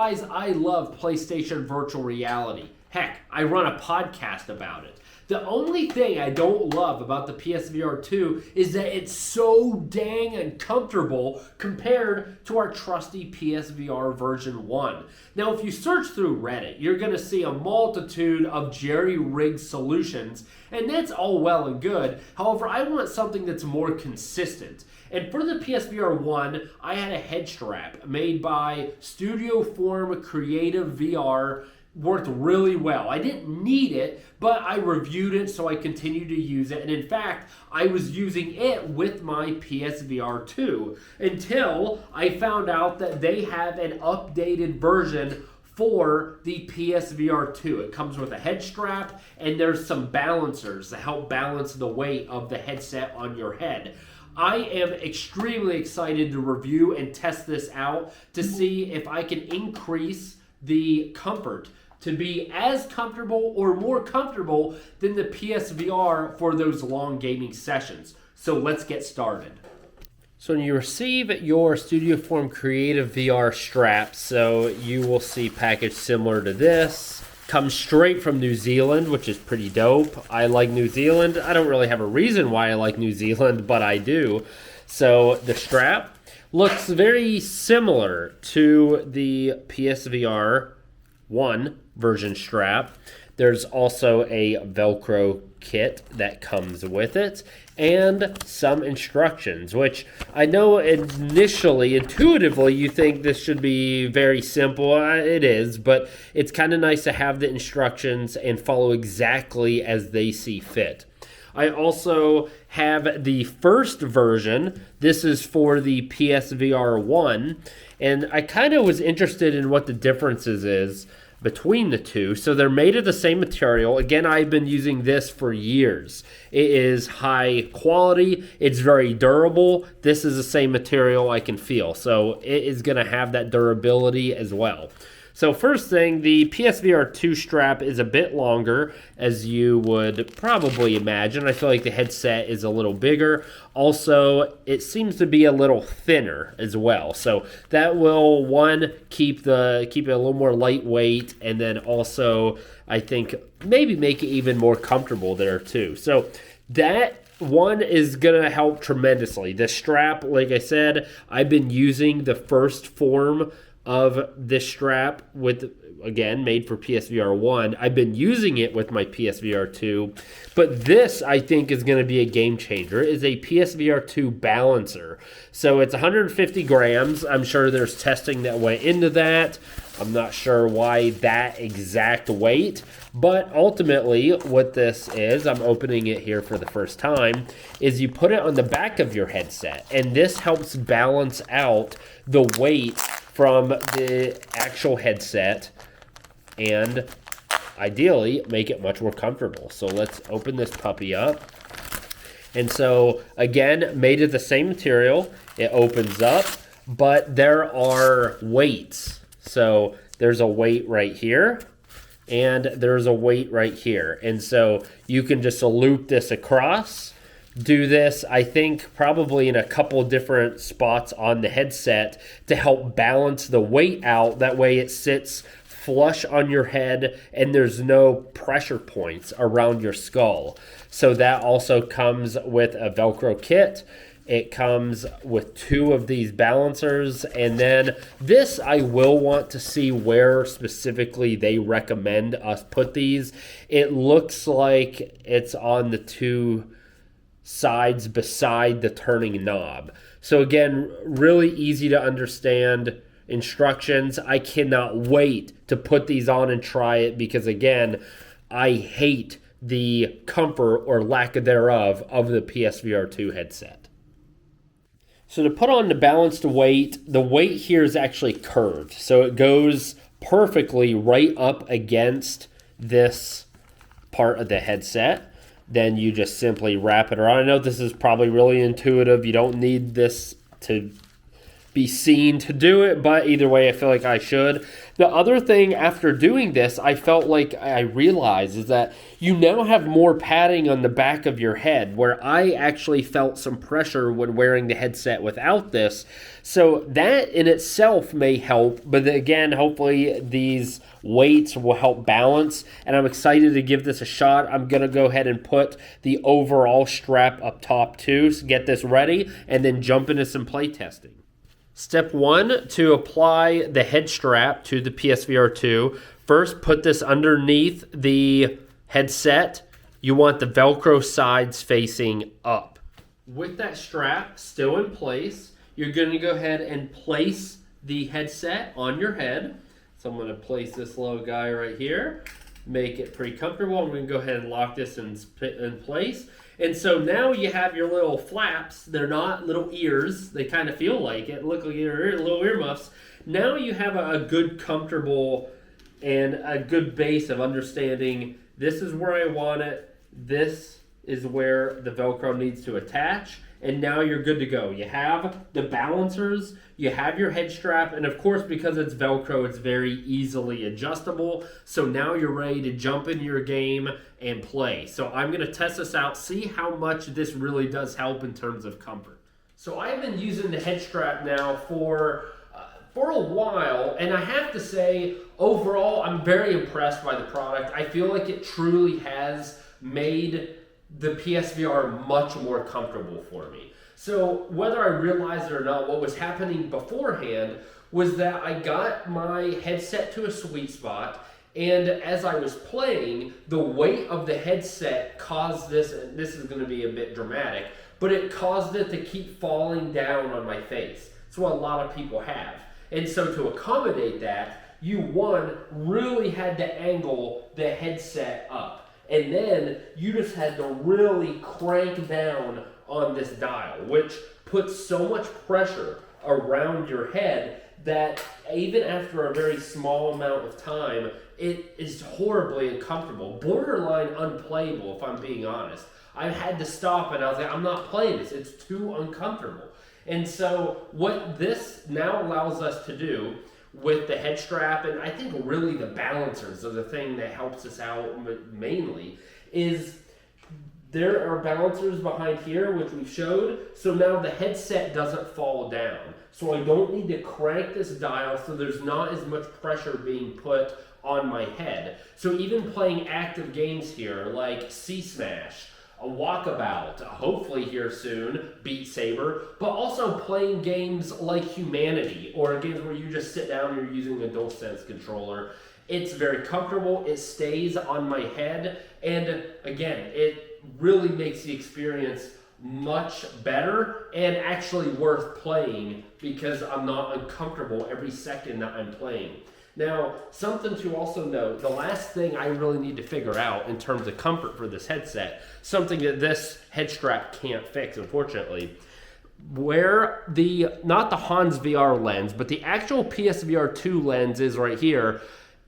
realize I love PlayStation virtual reality. Heck, I run a podcast about it. The only thing I don't love about the PSVR 2 is that it's so dang uncomfortable compared to our trusty PSVR version 1. Now, if you search through Reddit, you're going to see a multitude of jerry-rigged solutions, and that's all well and good. However, I want something that's more consistent. And for the PSVR 1, I had a head strap made by studioform Creative VR. Worked really well. I didn't need it, but I reviewed it, so I continued to use it. And in fact, I was using it with my PSVR 2 until I found out that they have an updated version for the PSVR 2. It comes with a head strap, and there's some balancers to help balance the weight of the headset on your head. I am extremely excited to review and test this out to see if I can increase the comfort to be as comfortable or more comfortable than the PSVR for those long gaming sessions. So let's get started. So when you receive your studioform Creative VR strap, so you will see package similar to this. Comes straight from New Zealand, which is pretty dope. I like New Zealand. I don't really have a reason why I like New Zealand, but I do. So the strap looks very similar to the PSVR 1 version strap. There's also a Velcro kit that comes with it and some instructions, which I know intuitively you think this should be very simple. It is, but it's kind of nice to have the instructions and follow exactly as they see fit. I also have the first version. This is for the PSVR 1, and I kind of was interested in what the differences is between the two. So they're made of the same material. Again, I've been using this for years. It is high quality. It's very durable. This is the same material I can feel. So it is going to have that durability as well. So first thing, the PSVR 2 strap is a bit longer, as you would probably imagine. I feel like the headset is a little bigger. Also, it seems to be a little thinner as well. So that will, one, keep it a little more lightweight, and then also, I think, maybe make it even more comfortable there too. So that one is going to help tremendously. The strap, like I said, I've been using the first form of this strap with, again, made for PSVR 1. I've been using it with my PSVR 2, but this, I think, is going to be a game changer. It is a PSVR 2 balancer. So it's 150 grams. I'm sure there's testing that went into that. I'm not sure why that exact weight, but ultimately what this is, I'm opening it here for the first time, is you put it on the back of your headset, and this helps balance out the weight from the actual headset and ideally make it much more comfortable. So let's open this puppy up. And so again, made of the same material, it opens up, but there are weights. So there's a weight right here, and there's a weight right here. And so you can just loop this across, do this, I think, probably in a couple different spots on the headset to help balance the weight out. That way it sits flush on your head and there's no pressure points around your skull. So that also comes with a Velcro kit. It comes with 2 of these balancers, and then this I will want to see where specifically they recommend us put these. It looks like it's on the 2 sides beside the turning knob. So again, really easy to understand instructions. I cannot wait to put these on and try it because, again, I hate the comfort or lack thereof of the PSVR 2 headset. So to put on the balanced weight, the weight here is actually curved. So it goes perfectly right up against this part of the headset. Then you just simply wrap it around. I know this is probably really intuitive. You don't need this to be seen to do it, but either way, I feel like I should. The other thing after doing this, I felt like I realized is that you now have more padding on the back of your head, where I actually felt some pressure when wearing the headset without this. So that in itself may help, but again, hopefully these weights will help balance, and I'm excited to give this a shot. I'm going to go ahead and put the overall strap up top too, so get this ready, and then jump into some play testing. Step 1, to apply the head strap to the PSVR 2. First, put this underneath the headset. You want the Velcro sides facing up. With that strap still in place, you're going to go ahead and place the headset on your head. So I'm going to place this little guy right here, make it pretty comfortable. I'm going to go ahead and lock this in place. And so now you have your little flaps. They're not little ears. They kind of feel like it. Look like your little earmuffs. Now you have a good, comfortable, and a good base of understanding this is where I want it. This is where the Velcro needs to attach. And now you're good to go. You have the balancers, you have your head strap, and of course, because it's Velcro, it's very easily adjustable. So now you're ready to jump into your game and play. So I'm going to test this out, see how much this really does help in terms of comfort. So I've been using the head strap now for a while, and I have to say, overall, I'm very impressed by the product. I feel like it truly has made the PSVR much more comfortable for me. So whether I realized it or not, what was happening beforehand was that I got my headset to a sweet spot, and as I was playing, the weight of the headset caused this, and this is going to be a bit dramatic, but it caused it to keep falling down on my face. It's what a lot of people have. And so to accommodate that, you really had to angle the headset up. And then you just had to really crank down on this dial, which puts so much pressure around your head that even after a very small amount of time, it is horribly uncomfortable, borderline unplayable if I'm being honest. I had to stop and I was like, I'm not playing this, it's too uncomfortable. And so what this now allows us to do with the head strap, and I think really the balancers are the thing that helps us out mainly, is there are balancers behind here, which we showed, so now the headset doesn't fall down. So I don't need to crank this dial, so there's not as much pressure being put on my head. So even playing active games here, like C-Smash, a Walkabout, hopefully here soon, Beat Saber, but also playing games like Humanity, or games where you just sit down and you're using a DualSense controller. It's very comfortable, it stays on my head, and again, it really makes the experience much better and actually worth playing because I'm not uncomfortable every second that I'm playing. Now, something to also note, the last thing I really need to figure out in terms of comfort for this headset, something that this head strap can't fix, unfortunately, where not the Hans VR lens, but the actual PSVR 2 lens is right here,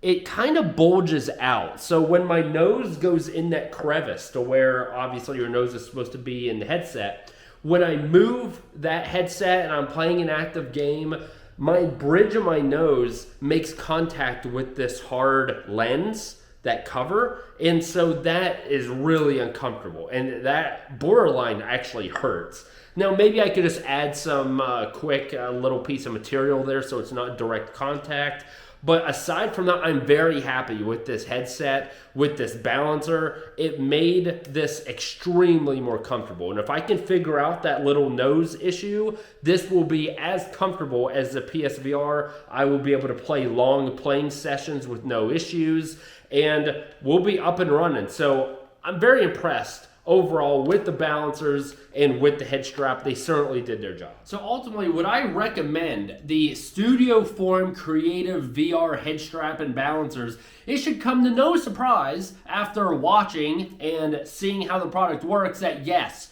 it kind of bulges out. So when my nose goes in that crevice to where obviously your nose is supposed to be in the headset, when I move that headset and I'm playing an active game, my bridge of my nose makes contact with this hard lens, that cover, and so that is really uncomfortable, and that borderline actually hurts. Now maybe I could just add some quick little piece of material there so it's not direct contact. But aside from that, I'm very happy with this headset, with this balancer. It made this extremely more comfortable. And if I can figure out that little nose issue, this will be as comfortable as the PSVR. I will be able to play long playing sessions with no issues, and we'll be up and running. So I'm very impressed overall with the balancers and with the head strap. They certainly did their job. So ultimately, would I recommend the studioform creative VR head strap and balancers? It should come to no surprise after watching and seeing how the product works that yes,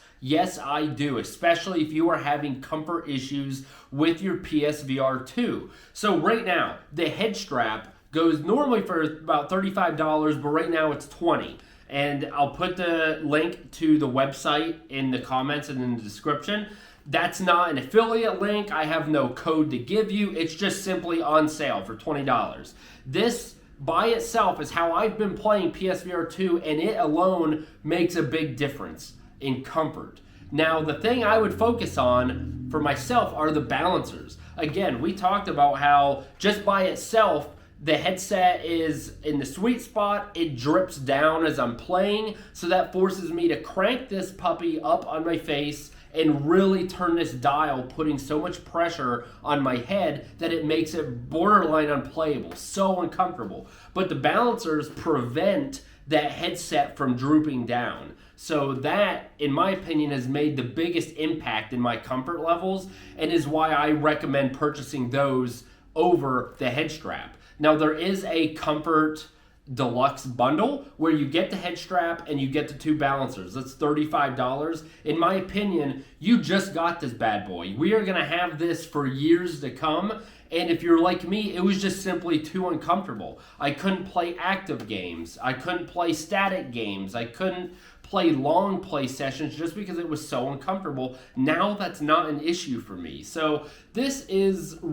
I do, especially if you are having comfort issues with your PSVR 2. So right now, the head strap goes normally for about $35, but right now it's $20. And I'll put the link to the website in the comments and in the description. That's not an affiliate link. I have no code to give you. It's just simply on sale for $20. This by itself is how I've been playing PSVR 2, and it alone makes a big difference in comfort. Now, the thing I would focus on for myself are the balancers. Again, we talked about how just by itself, the headset is in the sweet spot. It drips down as I'm playing, so that forces me to crank this puppy up on my face and really turn this dial, putting so much pressure on my head that it makes it borderline unplayable, so uncomfortable. But the balancers prevent that headset from drooping down. So that, in my opinion, has made the biggest impact in my comfort levels, and is why I recommend purchasing those over the head strap. Now, there is a comfort deluxe bundle where you get the head strap and you get the 2 balancers. That's $35. In my opinion, you just got this bad boy. We are going to have this for years to come. And if you're like me, it was just simply too uncomfortable. I couldn't play active games. I couldn't play static games. I couldn't play long play sessions just because it was so uncomfortable. Now that's not an issue for me. So this is a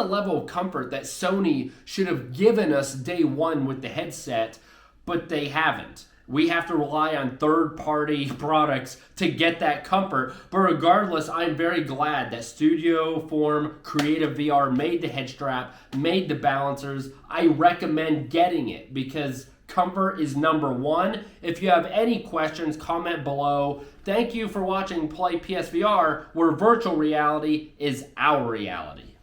level of comfort that Sony should have given us day one with the headset, but they haven't. We have to rely on third-party products to get that comfort. But regardless, I'm very glad that Studioform Creative VR made the head strap, made the balancers. I recommend getting it because comfort is number one. If you have any questions, comment below. Thank you for watching Play PSVR, where virtual reality is our reality.